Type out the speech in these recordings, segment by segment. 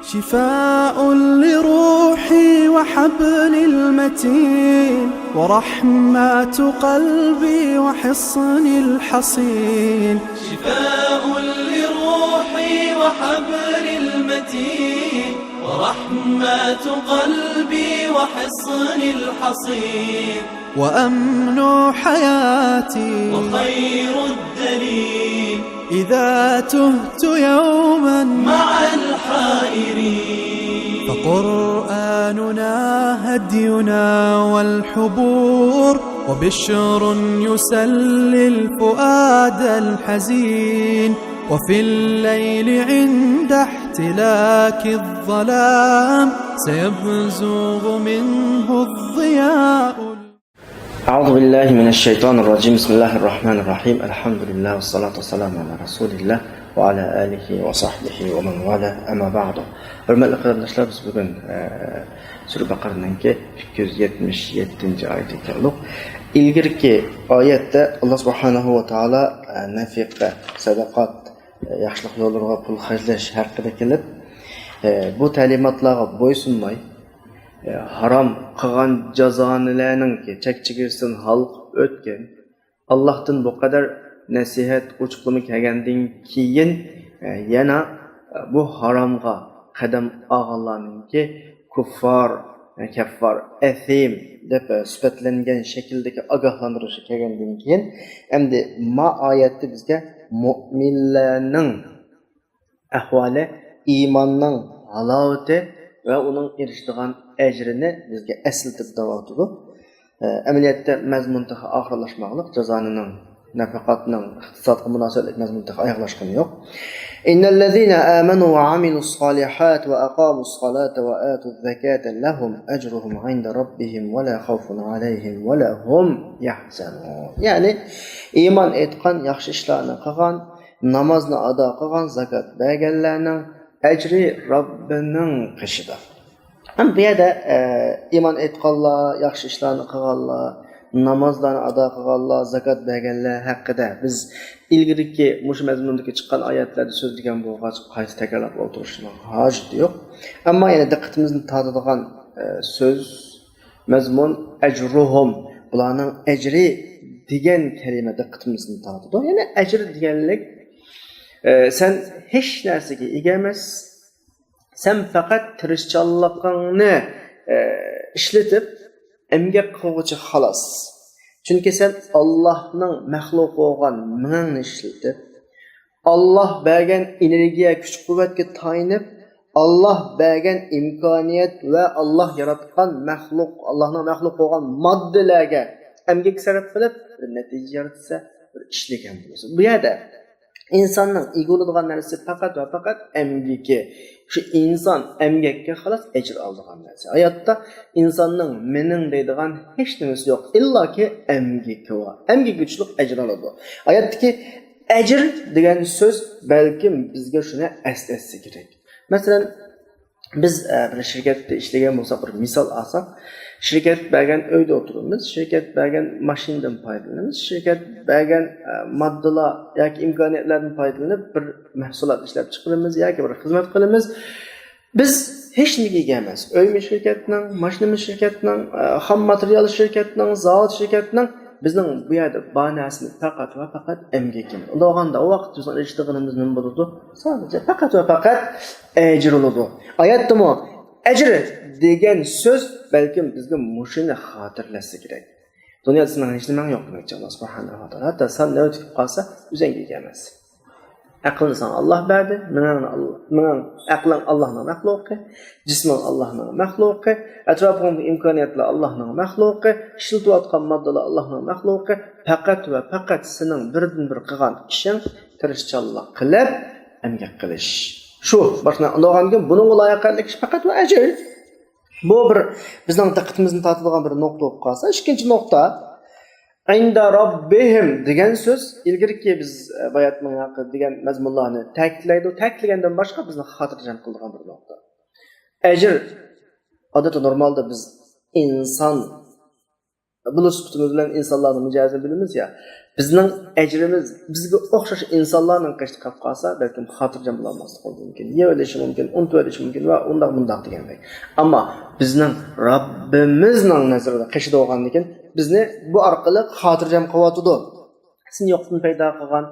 شفاء لروحي وحبل المتين ورحمة قلبي وحصن الحصين. شفاء لروحي وحبل المتين ورحمة قلبي وحصن الحصين. وأمن حياتي وخير الدليل إذا تهت يوما مع الحائرين. فقرآننا هدينا والحبور وبشر يسلي الفؤاد الحزين. وفي الليل عند احتلاك الظلام سيبزغ منه الضياء. أعوذ بالله من الشيطان الرجيم. بسم الله الرحمن الرحيم. الحمد لله والصلاة والسلام على رسول الله وعلى آله وصحبه ومن والاه. أما بعد. Hürmetli kardeşler, biz bugün Sure Bakara'nınki 277. ayeti keldik. İlgirki ayette Allah Subhanahu ve Taala nafiqa, sadaqat, yaxshilik yo'llariga pul xarjlash haqida kelib, bu ta'limotlarga bo'ysunmay haram qilgan jazonilarninki chek-chegirsin halq o'tgan, Allohdan bu qadar nasihat uchuqlimi kelgandan keyin yana bu haromga qadam og'anlarninki kuffar, kaffar, athim deb sifatlangan shakldagi ogohlantirishi kelgandan keyin endi ma oyatda bizga mu'minlarning ahvoli, iymonning halovati va uning erishadigan ajrini bizga eslatib davotidi. Amaliyotda mazmuntaha oxirlashmoqlik, jazonining, nafaqatning iqtisodga munosabatli mazmuntaha oyoqlashgani yo'q. Innallazina amanu va amilus solihat va aqamus solata va atuz zakata lahum ajruhum 'inda rabbihim va la xawfun 'alayhim va la hum yahzanun. Ya'ni iymon etgan, yaxshi ishlarni qilgan, namozni ado qilgan, zakat berganlarning ajri Robbining qishida. Ham bu yerda iymon etganlar, yaxshi ishlarni qilganlar, namozlarni ado qilganlar, zakat berganlar haqida biz ilgiriki mushu mazmundagi chiqqan oyatlarda so'zlagan bo'lg'ach qayta takrorlab o'tirishning hojati yo'q. Ammo yana diqqatimizni tortadigan so'z, mazmun ajruhum, bularning ajri degan kalima diqqatimizni tortadi. Ya'ni ajr deganlik sen hech narsaga ega emas, sen faqat tirishchanligingni ishlatib emgak qiluvchi xolos. Chunki sen Allohning maxluq bo'lgan mingni ishlatib, Alloh bergan energiya, kuch-quvvatga tayanib, Alloh bergan imkoniyat va Alloh yaratgan maxluq, Allohning maxluq bo'lgan moddalarga emgak sarf qilib natija yaratsa, bir ishlagan bo'lsa. Bu yerda insonning egoladigan narsa faqat va faqat emgaki. Shu inson emgakka xolos ajr oladigan narsa. Hayotda insonning mening deydigan hech nimasi yo'q. Illoki emgaki va emgak uchun ajr oladi. Hayotdagi ajr degan so'z balkim bizga shuni eslatsa kerak. Masalan, biz bir shirkatda ishlagan bo'lsak, bir misol olsak, shirkat bergan uyda o'tiramiz, shirkat bergan mashinadan foydalanamiz, shirkat bergan moddalar yoki imkoniyatlardan foydalanib bir mahsulot ishlab chiqaramiz yoki bir xizmat qilamiz. Biz hech nimaga ega emas. Uymi shirkatning, mashinami shirkatning, xam material shirkatning, zavod shirkatning bizning bu yerda banasini faqat va faqat emgakimiz. Unda olganda o vaqt biz ishtirg'inimiz nima bo'ladi? Sadece faqat va faqat ajr bo'ladi. Oyatdami ajr degan so'z balkim bizga mushuni xotirlasa kerak. Dunyoda sizning hech nimang yo'q demoqchi Alloh subhanahu va taolo. Hatto san nima o'tib qolsa, o'zingga emas. Aqlni san Alloh berdi, mening aqlim Allohning maxluqi, jismim Allohning maxluqi, atrofimdagi imkoniyatlar Allohning maxluqi, ishlatayotgan moddalar Allohning maxluqi. Faqat va faqat sening birdan-bir qilgan ishing tirishchanlik qilib emgak qilish. Shu boshqa olganda buning loyiqalik faqat va ajr. Bu bir bizning diqqatimizni tortadigan bir nuqta bo'lib qolsa, ikkinchi nuqta inda robbihim degan so'z ilgirki biz bayatning haqi degan mazmunlarni ta'kidlaydi. Ta'kidlagandan boshqa bizni xotirjam qiladigan bir nuqta. Ajr odatda normalda biz inson bunu sübutimiz bilen insanların mücazını bilimiz ya. Bizning ecrimiz, bizga o'xshash insonlarning qishda qolib qolsa, balkim xotirjam bo'lmaslik mumkin, yeb olishi mumkin, unutib olishi mumkin va undaq degandek. Ammo bizning Robbimizning nazarida qishda bo'lgandan keyin bizni bu orqali xotirjam qilyotdi. Sen yo'qdan paydo qilgan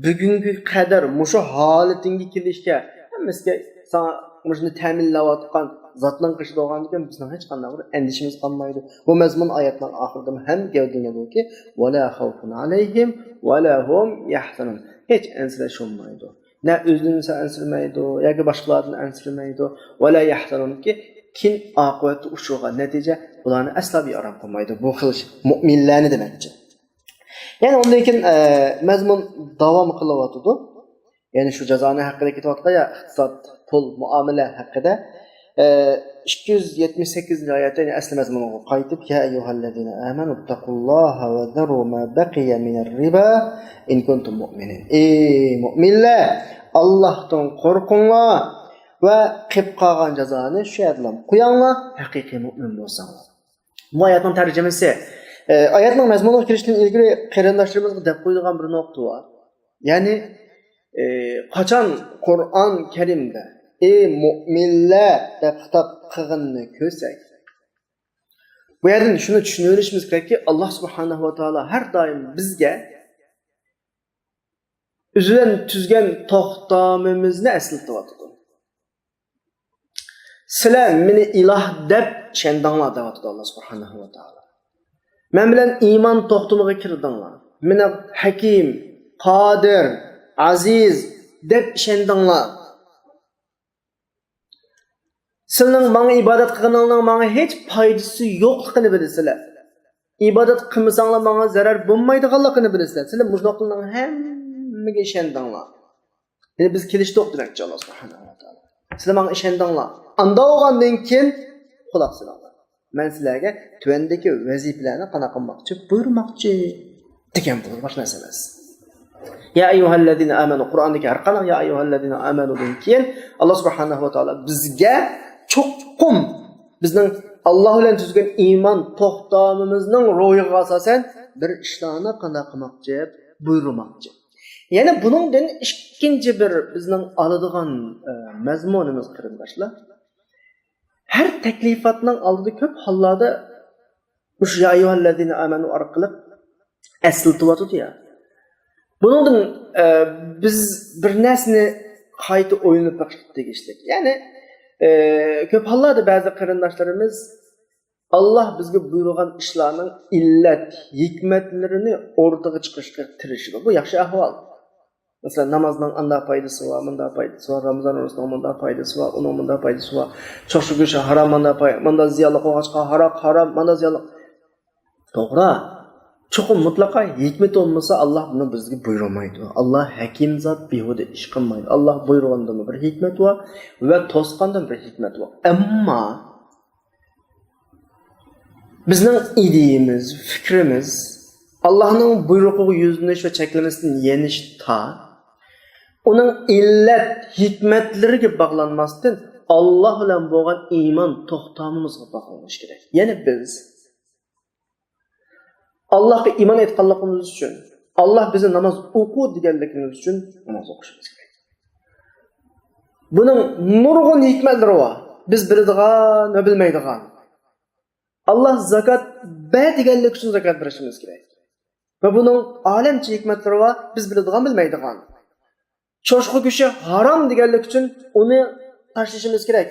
bugungi qadar mushu holatingga kelishga hammasiga sana mushuni ta'minlayotgan zotning qishda bo'lgandan keyin bizning hech qanday bir andishimiz qolmaydi. Bu mazmun oyatning oxirida ham gavdinadiki wala xawfun alayhim wala hum yahzanun. Hech ansirash olmaydi. Na o'zini ansirmaydi, yoki boshqalarni ansirmaydi. Wala yahzanunki kin oqibati uchirgan natija ularni aslo bearam qilmaydi. Bu xil mu'minlarni demakchi. Yani ondan keyin mazmun davom qilyapti. Yani şu cezanı hakkında ketayotgan ya iqtisod, pul, muomala haqida 278 oyatda asli mazmunga qaytib ya ayyuhallazina amanu taqulloha va zaru ma baqiya minar riba in kuntum mu'minin. Ey mu'minlar, Allohdan qo'rqinglar va qilib qolgan jazoni shu yerdan qo'yinglar, haqiqiy mu'min bo'lsanglar. Bu oyatning tarjimasi oyatning mazmuniga kirishdan ilgari qarindoshlarimiz deb qo'yilgan bir nuqta bor. Ya'ni qachon Qur'on Karimda ey mu'minlar deb xitob qilganini ko'rsak, bu yerdan shuni tushunishimiz kerakki, Alloh subhanahu va taolo har doim bizga o'zidan tuzgan to'xtamimizni eslatib sizlar meni iloh deb shendanglar deyapti Alloh subhanahu va taolo. Men bilan iymon to'xtamiga kirdinglar. Meni hakim, qodir, aziz deb shendanglar. Sizning menga ibodat qilganingizning menga hech foydasi yo'qligini bilasizlar. Ibodat qilmasanglar menga zarar bo'lmaydiganligini bilasizlar. Sizlar mushnoqlarning hammaga ishondinglar. Ya'ni biz kelishdik demakchi Alloh subhanahu va taolo. Sizlar menga ishondinglar. Anda bo'lgandan keyin quloq solinglar. Men sizlarga tuvandagi vazifalarni qanaqa qilmoqchi, buyurmoqchi degan bu boshqa narsa emas. Ya ayyuhallazina amanu Qur'ondagi har qanday ya ayyuhallazina amanu dan keyin Alloh subhanahu va taolo bizga cho'qqum bizning Alloh bilan tuzgan iymon to'xtamimizning ro'yiga asosan bir ishlarni qanday qilmoqchi, buyurmoqchi. Yana buningdan ikkinchi bir bizning oladigan mazmunimiz qarindoshlar. Her taklifatning oldida ko'p hollarda o'sha ya ayyuhallazina amanu orqali eslatib ya. Buningdan biz bir narsani qayta o'ylanib baqishga tegishli. Ya'ni ko'p hollarda ba'zi qarindoshlarimiz Alloh bizga buyurgan ishlarning illat, hikmatlarini o'rtaga chiqarishga tirishadi. Bu yaxshi ahvol. Mesela namazdan anda faydası var, manda faydası var, Ramazan oruçdan manda faydası var, onun manda faydası var. Çok şükür haram manda ziyalık olğaçqa haram manda ziyalık. Doğru. Çok mutlaka hikmet olmasa Allah bunu bizga buyurmaydı. Allah hakim zat behude iş qilmaydi. Allah buyurganda bir hikmet var ve tosqanda bir hikmet var. Ama bizning ideyimiz, fikrimiz Allah'ın buyruğu yüzünüş ve çeklemesinden yeniş ta onun illet, hikmetleri bağlanmasından Allah ile boğan iman toxtamımızga bağlanmış gerek. Yani biz Allah'a iman etkanlığımız için, Allah bize namaz oku diyenlikimiz için namaz okuşumuz gerek. Bunun nurgun hikmetleri var. Biz bildiğen ve bilmeydiğen. Allah zakat be diyenlik için zakat verişimiz gerek. Ve bunun alemçi hikmetleri var. Biz bildiğen bilmeydiğen. Çoşku kişi haram diyenlik için onu taşışımız gerek.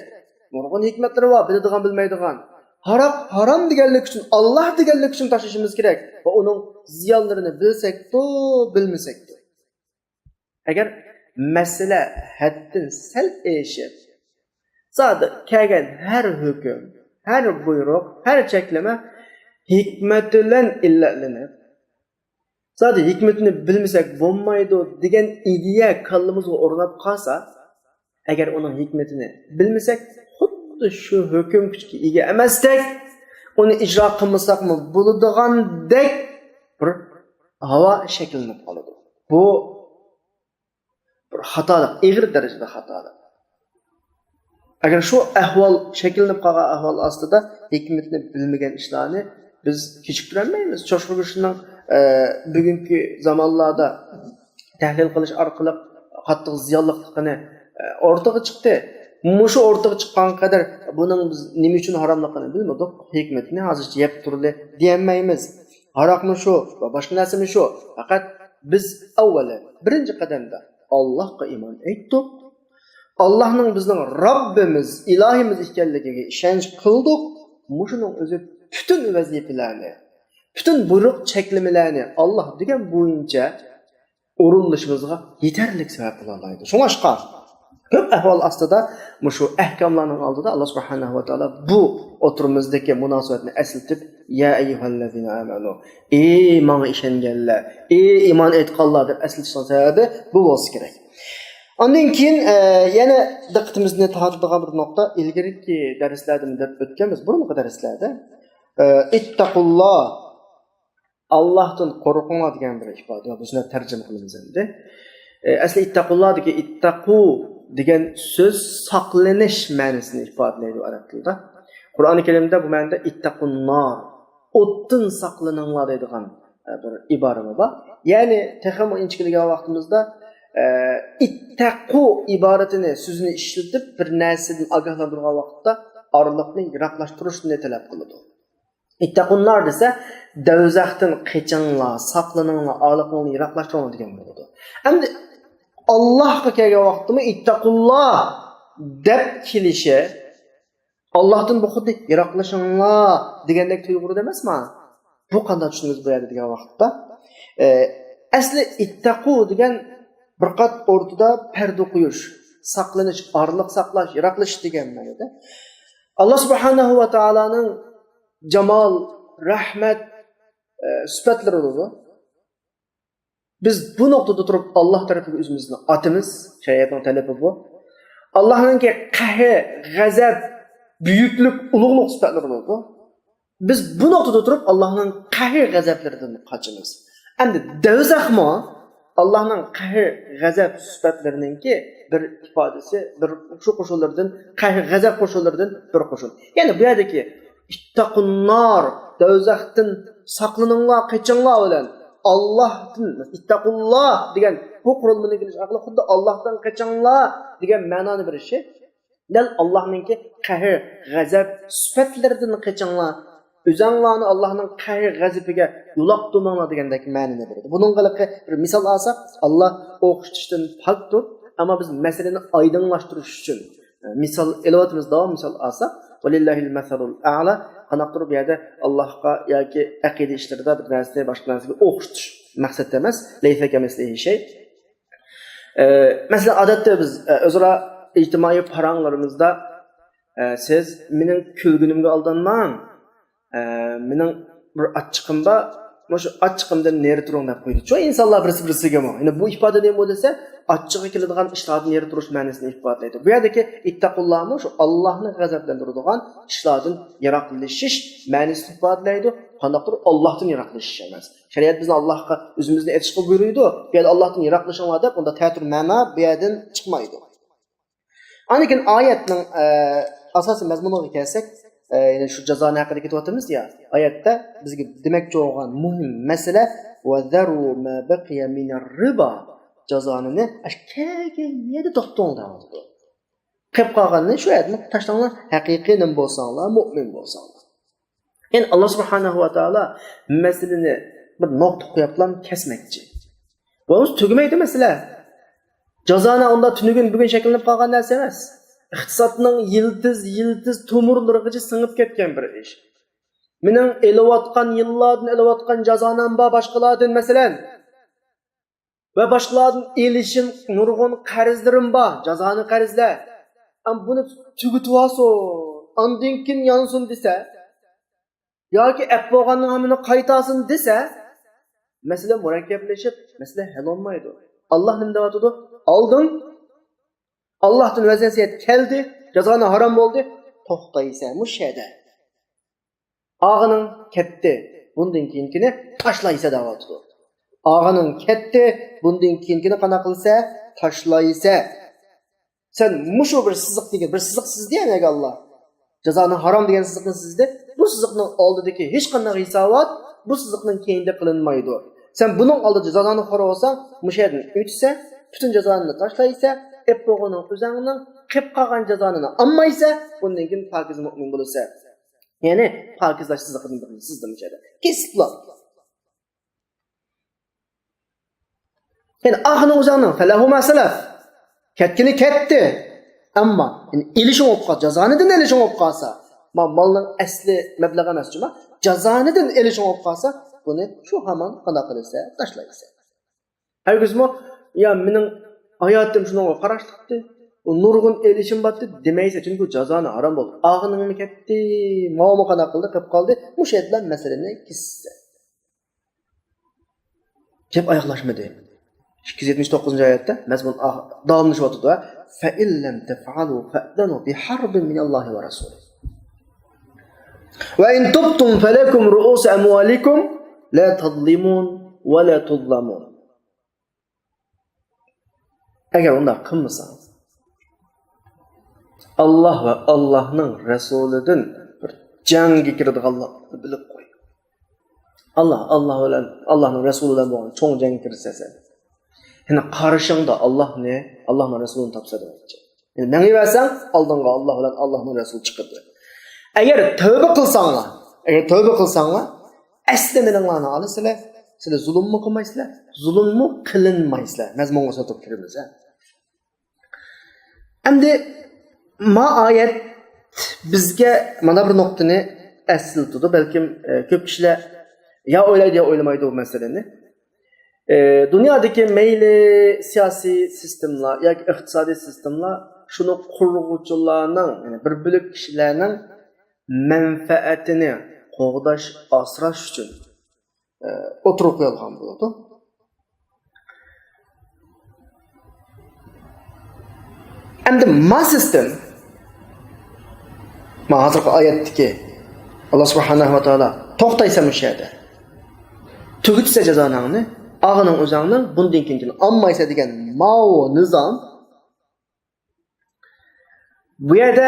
Nurgun hikmetleri var. Bildiğen bilmeydiğen. Haram diyenlik için, Allah diyenlik için taşışımız gerek. Ve onun ziyanlarını bilsek de, bilmesek de. Eğer mesele haddin sel eşit, zaten kelgen her hüküm, her buyruk, her çekleme hikmetiyle illetlenir. Zaten hikmetini bilmesek bo'lmaydi degan ideya kalımızı o'rnab qolsa, eğer onun hikmetini bilmesek, xuddi shu hukm kuchga ega emasdek, uni ijro qilmasakmi bo'ladigandek bir havo shakllanib qoladi. Bu bir xatolik, og'ir darajada xatolik. Agar shu ahvol shakllanib qolgan ahvol ostida hikmetini bilmagan ishlarni biz kechiktirolmaymiz. Cho'shqirishning bugünkü zamanlarda tahlil qilish orqali qattiq ziyonliqligini ortaga chiqdi. Mushu ortaga chiqqan qadar buning biz nima uchun haromligini bilmadik, hikmatini hozircha yeb turli deyolmaymiz. Aroqmi shu va boshqa narsami shu? Faqat biz avvalo birinchi qadamda Allohga iymon etdik. Allohning bizning Robbimiz, ilohimiz ekanligiga ishonch qildik. Mushuning o'zi bütün vazifalarni, bütün buyruq cheklamalarni Alloh degan bo'yicha o'rinlashimizga yetarlik sabab bo'la oladi. Shunga ko'p ahvol ostida mushu ahkomlarning oldida Alloh subhanahu va taolo bu o'tirimizdagi munosabatni aslatib, ya ayyuhallazina amanu, ey menga ishonganlar, ey iymon etganlar deb aslatishning sababi bu bo'lsa kerak. Ondan keyin yana diqqatimizni tortadigan bir nuqta ilgariki darslarda deb o'tganmiz, burungi darslarda ittaqulloh, Allohdan qo'rqinglar degan bir ifoda buni tarjima qilamiz endi. Asli ittaqulloh degan ittaqu degan so'z saqlanish ma'nosini ifodalaydi arab tilida. Qur'oni Karimda bu ma'noda ittaqun nar, o'tdan saqlaninglar deydigan bir ibora bor. Ya'ni texmo inchikligan vaqtimizda ittaqu iboratini so'zini ishlatib bir narsadan ogohlantirgan vaqtda orliqni yiroqlashtirishni talab qiladi. İttaqun nar desa do'zaxdan qechinglar, saqlaninglar, orliqni yiroqlashtiringlar degan bo'ladi. Endi Allohga kelgan vaqtda ittaqulloh deb kelishi Allohdan bu xuddi yiroqlashinglar degandek tuyg'urda emasmi? Bu qanday tushunimiz bu yerda degan vaqtda asli ittaqu degan bir qat o'rtada parda qo'yish, saqlanish, orliq saqlash, yiroqlash degan ma'noda. Alloh subhanahu va taolaning jamol, rahmat sifatlari bor. Biz bu noktada durup Allah tarafı özümüzün atımız, şeriatın talebi bu. Allah'ın ki qahr, g'azab, büyüklük, ulug'luq sifatları bu. Biz bu noktada durup Allah'ın qahr, g'azablaridan qochamiz. Endi do'zaxmi Allah'ın qahr, g'azab sifatlarining ki bir ifodasi, bir shu qo'shonlardan qahr, g'azab qo'shonlaridan bir qo'shon. Ya'ni bu yerdagi ittaqun nar, do'zaxdan saqlaninglar, qechinglar bilan Allah'tan ittaqullah degan bu qurilmani kelish aqli xuddi Allohdan qachinglar degan ma'noni berishi. Dal Allohninki qahr, g'azab sifatlaridan qachinglar, o'zinglarni Allohning qahr, g'azabiga yo'lab turmanglar degandek ma'noni beradi. Buning qiliqi bir misol olsak, Alloh o'qitishdan pokdir, ammo biz masalani oydinlashtirish uchun misol elayotimiz, davom misol olsak, valillahil masalul a'la, qanaqdir bu yerda Allohga yoki aqida ishlarida bir narsani boshqa narsaga o'qitish maqsad emas, laysa kamislihi shay. Masalan, odatda biz o'zaro ijtimoiy paranglarimizda siz mening kulgunimga aldanmang, mening bir achchiqimda, shu achchiqimdan neri turing deb qo'ydi. Shu insonlar birisi-birisiga mo. Ya'ni bu ifoda nima bo'lsa, achchig'i keladigan ishlardan neri turish ma'nosini ifodalaydi. Bu yerdagi ittaqullohni shu Allohni g'azablantiradigan ishlardan yiroqlashish ma'nosini ifodalaydi. Qandaqdir Allohdan yiroqlashish emas. Shariat bizni Allohga o'zimizni etishga buyuruydi. Bu yerda Allohdan yiroqlashinglar deb, unda ta'tir ma'no bu yerdan chiqmaydi. Anikin oyatning asosiy mazmuniga kelsak, yine şu cezanı haqida ketyapmiz ya, oyatda bizga demakchi bo'lgan muhim masala va zaru ma baqiya min ar-riba, jazonini kelgan yerda to'xtanglar dedi. Qilib qolganini shu yerda tashlanglar, haqiqiy nim bo'lsanglar, mu'min bo'lsanglar. Endi Alloh subhanahu va taolo masalani bir nuqta qo'yiblar kesmoqchi. Bu tugamaydi masala. Jazona unda tunugun bugun shakllanib qolgan narsa emas. İqtisodning yildiz to'mirlarigacha singib ketgan bir ish. Mening elayotgan yillardan elayotgan jazonan bor boshqalardan masalan va boshqalardan elishim nurg'un qarzlarim bor, jazoni qarzlar. Am buni tugutib olsin, ondan keyin yonsin desa yoki ap bo'lganning hamini qaytasin desa, masala murakkablashib, masala hal olmaydi. Alloh nima deyotdi? Oldin Allah'tan vaziyet geldi, cezana haram oldu, toxtaysa müşhede. Ağının ketti, bundan keyinkini taşlaysa davatıdı. Ağının ketti, bundan keyinkini qana qilsa, taşlaysa. Sen muşu bir sızık degen, bir sızık siz diyen Allah. Cezana haram degen sızıkın sizde, bu sızıkın oldudaki hiç qanday hisobat bu sızıqning keyinde qilinmaydi. Sen bunun aldı cezanı xora olsan, müşerden ötse, bütün cezanını taşlaysa, ep boğunun özağının qip qalğan cezanını ammaysa, bundan keyin pakiz mümin bolsa. Yani pakizlaş sızıqning birini sizdim müşerdə. Kesip lan. Yani ahının uzağının felahu masalaf. Ketkini ketdi. Amma yani ilişin opqa, cezanıdan ilişin opqasa, malның əsli məbləğ emas cuma, cezanıdan ilişin opqasa, bunu şu haman qana qilsa, taşlaysa. Herkesmo ya mening hayatım şunga qarashliqdi. O nurgun ilişin batdı demeyse çünkü cezanı haram boldu. Ağının mı ketdi, mavmu qana qildi, qip qaldı. Müşedlan meseleni kisse. Kep ayaqlaşmadı. 279. ayette mezmun dağılmış vatıda فَاِنْ لَمْ تَفْعَلُوا فَأْذَنُوا بِحَرْبٍ مِنَ اللّٰهِ وَرَسُولِهِ وَاِنْ تُبْتُمْ فَلَكُمْ رُؤُوسَ أَمْوَالِكُمْ لَا تَظْلِمُونَ وَلَا تُظْلَمُونَ. Eğer onlar kılmasanız Allah ve Allah'ın Resulü'nün bir canga kirdiğini bilip koy. Allah'ın Resulü'den boğan çoğun canga kirse sen. Yani karşında Allah ne? Allah'ın Resulü'nü tapsa demeyecek. Yani meni versen aldığında Allah'ın Resulü çıkırdı. Eğer tövbe kılsana, asli meninglarni alasizlar, sizlar zulm mu qilmaysizlar, zulm mu qilinmaysizlar. Mazmunga sotib kiramiz. Endi ma oyat bizga mana bir nuqtani eslatdi. Balkim ko'p kishilar ya o'ylaydi ya o'ylamaydi bu masalani. Dünyadaki meyli siyasi sistemler, ya iqtisadi sistemler, şunu qurg'uvchilarning, yani bir bölük kişilerinin menfaatini qo'g'dash, asrash uchun o'tirib qo'yilgan bo'ladi. Endi ma sistem, ma hozirgi oyatdagi Allah subhanahu va taolo to'xtaysa müşahede, tugutsa jazoningni, ağının uzağının bundan keyin ammaysa degan mao nizam. Bu yerda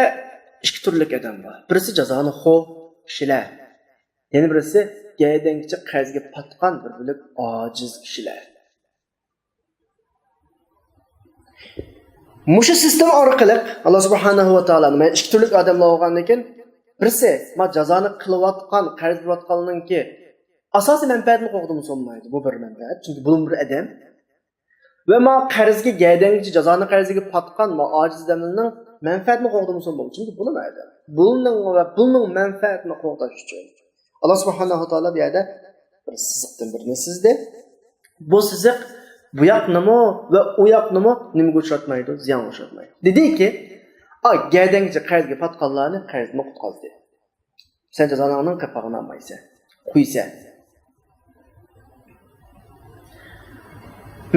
ikki turli adam bor. Birisi jazoni xo kishilar. Yana birisi gaydangcha qarzga patqan bir bilik ojiz kishilar. Mushu sistem orqali Allah subhanahu va taolo men ikki turli odamlar bo'lgandan keyin birisi ma jazoni qilayotgan, qarz qilayotganninki asası menfaatini qo'g'dimi sonmaydi. Bu bir menfaat. Çünkü bunun bir adam. Ve ma qarzga gaydangchi jazoni qarziga patqan ma ojiz odamning menfaatini qo'g'dimi sonmaydi. Çünkü bunu maydi. Bunun menfaatini qo'g'dash uchun Allah subhanahu taolo bu yerda bir siziqdan birini sizdi. Bu siziq bu yoqnimi va u yoqnimi nimaga uchratmaydi, ziyon uchratmaydi. Dediki, gaydangchi qarzga patqanlarni qarzini qutqazdi. Sen jazoningni qapag'ini olmaysan. Qo'ysa.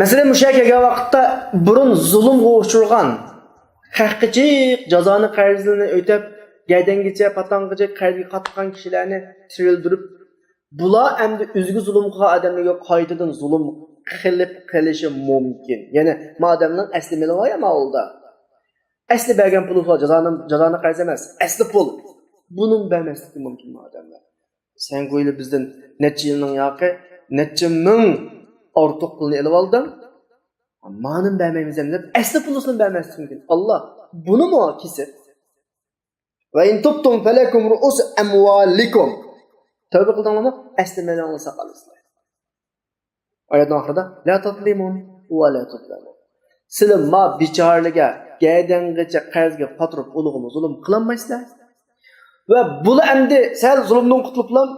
Mesela müşakirge vaqtda burun zulmga uchirgan, haqiqiy jazoni qarzini o'tab, gaydangicha, patangicha qarzga qatqan kishilarni tirildirib, bular endi o'ziga zulm qilgan odamlarga qaytadan zulm qilib qilishi mumkin. Ya'ni odamning asli meli var ya ma'ulda. Asli bergan puli jazoni qarz emas, asli pul. Bunun bermasligi mumkin odamlar. Sen qo'yli bizdan necha yilning yoqi, necha ming ortiq pulni elib oldim. Ma'nim bermaymiz deb asli pulusini bermaslik mumkin. Allah bunu mu kesib? Va in tubtum falakum ru'us amwalikum. Tövbe qildingizmi? Asli malini saqlasizlar. Oyatning oxirida la tadlimun va la tudlamun. Sizlar ma bichorlarga, gaydangacha qarzga patrib ulug'imiz zulm qilmaysizlar. Va bular endi sal zulmdan qutulib,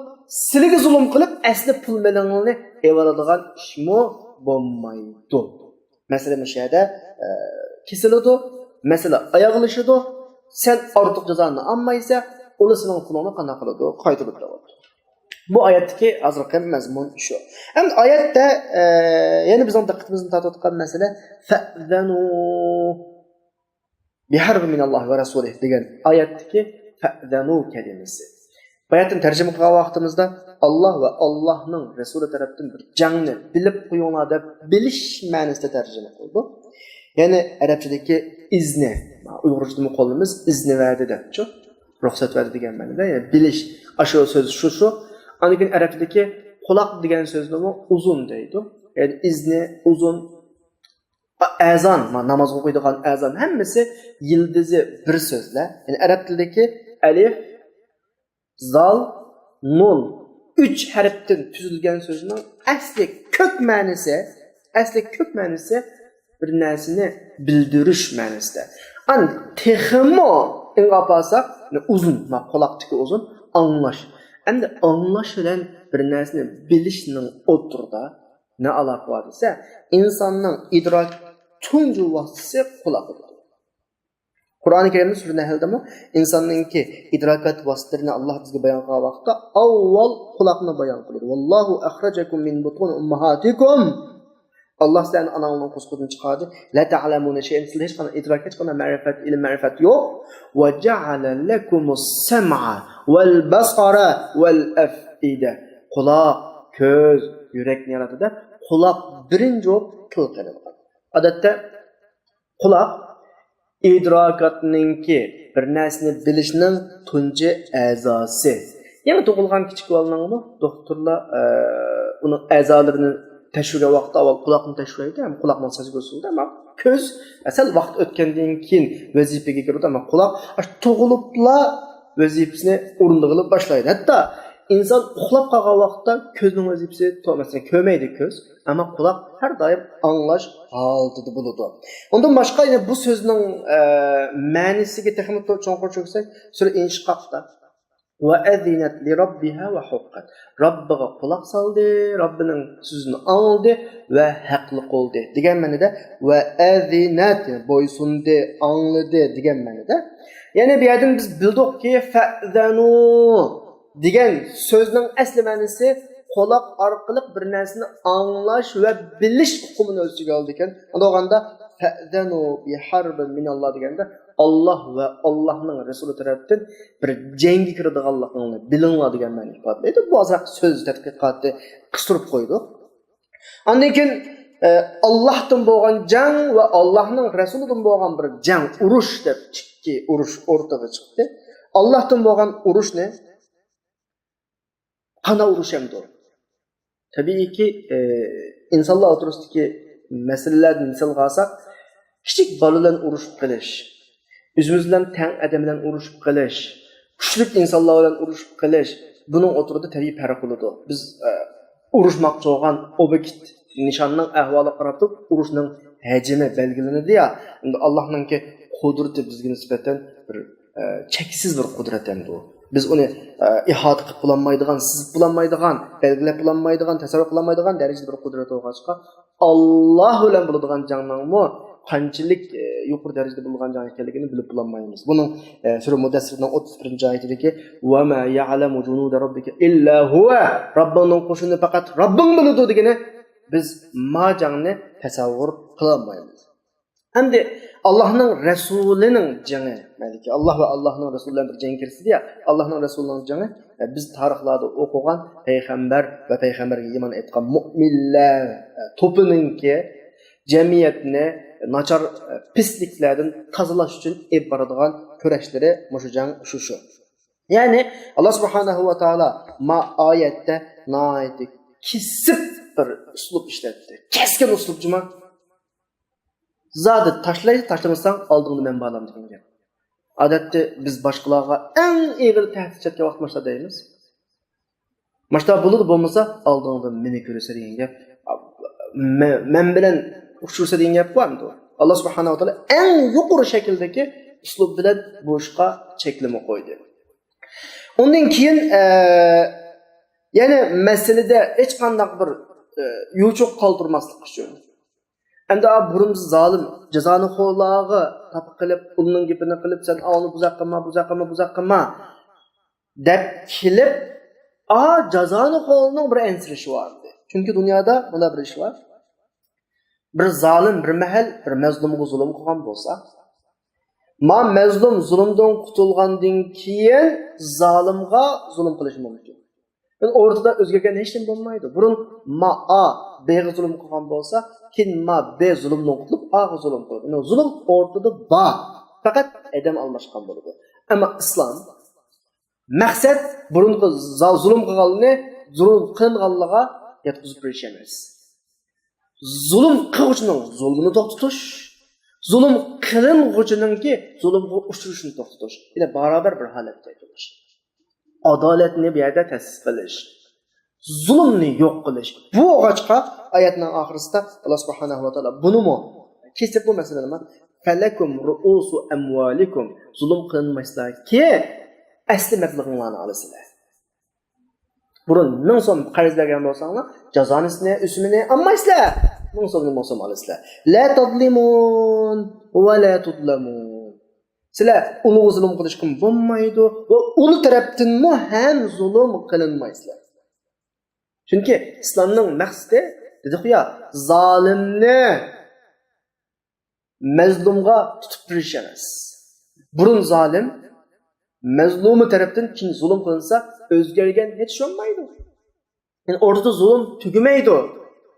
sizlarga zulm qilib asli pul bilanni evaladigan ishmi bo'lmaydi. Masalan, bu yerda kesiladi, masalan, oyoqlashadi. Sen ortiq jazoni olmaysa, ularning pulini qana qiladi, qaytarib beradi. Bu oyatdagi hozirgi mazmun shu. Endi oyatda yana bizning diqqatimizni tortayotgan masala fa'zanu biharbi minallohi va rasulih degan oyatdagi fa'zanu kalimasi. Bayatın tercüme qilgan vaqtimizda Allah ve Allah'ın Resulü tarafından bir jangni bilib qo'yinglar deb bilish ma'nosida tercüme qildi. Yani Arapçadaki izni, Uyg'urchada qo'limiz izni verdi debchi, ruxsat verdi degan ma'noda, yani bilish, ashu so'z shu. Anikin Arapçadaki Kulak degan so'zni uzun deydi. Yani izni uzun azan, namoz o'qiydigan azan hammasi yildizi bir so'zlar. Yani arab tilidagi alif, zal, nun 3 harfdan tuzilgan so'zning asli kök ma'nosi bir narsani bildirish ma'nosida. An texmo inqapasak uzun, quloqdagi uzun anlash. Endi anlash bilan bir narsani bilishning o'tirda ne aloqa bor desa, insonning idrok tuncu vasıtası kulağıdır. Kur'an-ı Kerim'de Sure Nahl'da mı? İnsanınki idrakat vasıtlarını Allah bize bayan kılan vakitte avval kulağına bayan kılıyor. Wallahu akhrajakum min butun ummahatikum. Allah sizden analığından kuskudan çıkardı. La ta'lamuna şeyin. Siz hiç kana idrak, hiç kana marifet, ilim marifet yok. Ve ja'ala lekumus sem'a vel basara vel af'ide. Kulak, göz, yürek yarattı da kulak birinci o kıl kılıyor. Odatda quloq idrokatninki bir narsani bilishning tunji a'zosi. Yana tug'ilgan kichik bolalarni doktorlar uning a'zolarini tashviga vaqtda avval quloqni tashvilaydi, ham quloqning sasiga usulda, ammo ko'z asal vaqt o'tgandan keyin vazifaga kiradi, ammo quloq tug'ilibla vazifasini o'rindig'ila boshlaydi. Hatto inson uxlab qolgan vaqtda ko'zning vazifasi to'g'risida ko'maydi ko'z, ammo quloq har doim anglash holatida bo'ladi. Undan boshqa yana bu so'zning ma'nosiga texnik cho'nqur cho'ksak, sura Inshiqoqda va azinat li robbiha va huqqat. Robbiga quloq soldi, Robbining so'zini angladi va haqli qildi degan ma'noda va azinat bo'ysundi, angladi degan ma'noda. Ya'ni bu yerdan biz bildikki fa'zanu degan so'zning asli ma'nosi quloq orqali bir narsani anglash va bilish huquqini o'ziga oldi ekan. Undaganda fa'zanu bi harbin min Allah deganda Allah va Allohning rasuli tomonidan bir jangga kiradiganligini bilinglar degan ma'no ifodalaydi. Bu azroq so'z tadqiqoti qistirib qo'ydi. Undan keyin Allohdan bo'lgan jang va Allohning rasulidan bo'lgan bir jang, urush deb ikki urush o'rtaga chiqdi. Allohdan bo'lgan urushni qana urush hamdir. Tabiiyki insonlar o'rtasidagi masalalarni misolga olsak, kichik bolalarni urushib qilish, o'zimiz bilan teng odam bilan urushib qilish, kuchli insonlar bilan urushib qilish, buning o'tirida tabiiy farq bo'ladi. Biz urushmoqchi bo'lgan obyekt nishonning ahvoli qarab turib, urushning hajmi belgilanadi ya. Endi Allohningki qudrati bizga nisbatan bir cheksiz bir qudrat endi u. Biz uni ihota qilib bulanmaydigan, sizib bulanmaydigan, belgilab bulanmaydigan, tasavvur qilolmaydigan darajada bir qudrat bo'lg'achqa Alloh bilan bo'ladigan jangning qanchalik yuqori darajada bo'lgan jang ekanligini bilib bulanmaymiz. Buning sura Mudassirning 31-oyatidagi va ma ya'lamu junuda robbika illa huwa. Robbingning qo'shini faqat Robbing biladi degani biz ma jangni tasavvur qilolmaymiz. Endi Allohning rasulining jangi, maliki Allah va Allohning rasuli bilan bir jang kirdi ya, Allohning rasulining jangi biz tarixlarda o'qigan payg'ambar va payg'ambarga iymon etgan mu'minlar to'pininki jamiyatni nachar pisliklardan tozalash uchun olib boradigan kurashlari mushu jang shu. Ya'ni Alloh subhanahu va taolo ma oyatda noyat kesib bir uslub ishlatdi. Keskin uslub juma. Zadi tashlamasang oldingni men bo'lam degan gap. Odatda biz boshqalarga eng og'ir tahdidga vaqt boshlaymiz. Mashta bo'ladi bo'lmasa oldingda meni ko'rsa degan gap. Men bilan ushursa degan gap bormi? Alloh subhanahu va taolo eng yuqori shakldagi uslub bilan bu ishga cheklama qo'ydi. Undan keyin yana masalada hech qanday bir yo'chuq qoldirmaslik uchun endi burun zolim jazoni xo'log'i tap qilib, uning gapini qilib, sen avni buzaq qilma deb kelib, jazoni xo'lining bir ensirishi bor. Chunki dunyoda bunda bir ish bor. Bir zolim bir mahal bir mazlumga zulm qilgan bo'lsa, mazlum zulmdan qutulgandan keyin zolimga zulm qilish mumkin. Yani ortada o'zgargan hech kim bo'lmaydi. Burun B'ga zulm qilgan bo'lsa, keyin B zulmdan qutulib A'ga zulm qiladi. Yani zulm ortada bor. Faqat adam almashgan bo'ladi. Ammo islom maqsad burungi zulm qilganni zulm qilganlarga yetkazib berish emas. Zulm qiluvchining zulmini to'xtatish, zulm qilinuvchininki zulmga uchrashini to'xtatish. Yine barabar bir holatda turish. Adolatni bu yerda ta'sis qilish, zulmni yo'q qilish. Bu o'g'achqa oyatning oxirisida Alloh subhanahu va taolo bunimi kesib bu masalani falakum ru'usu amwalikum zulm qilmaslar ki asli mablag'inglarni olasizlar. Burun 1000 so'm qarz bergan bo'lsanglar, jazonisini, usmini olmaysizlar. 1000 so'mni so'm olasizlar. La tadlimun va la tudlamun. Sizlar ulug' zulm qilishga bo'lmaydi va ul tarafdan ham zulm qilinmaysizlar. Chunki islomning maqsadi dedi-ku, zolimni mazlumga tutib turish emas. Burun zolim mazlumi tarafdan kim zulm qilinsa o'zgargan hech bo'lmaydi. Yani orada zulm tugamaydi.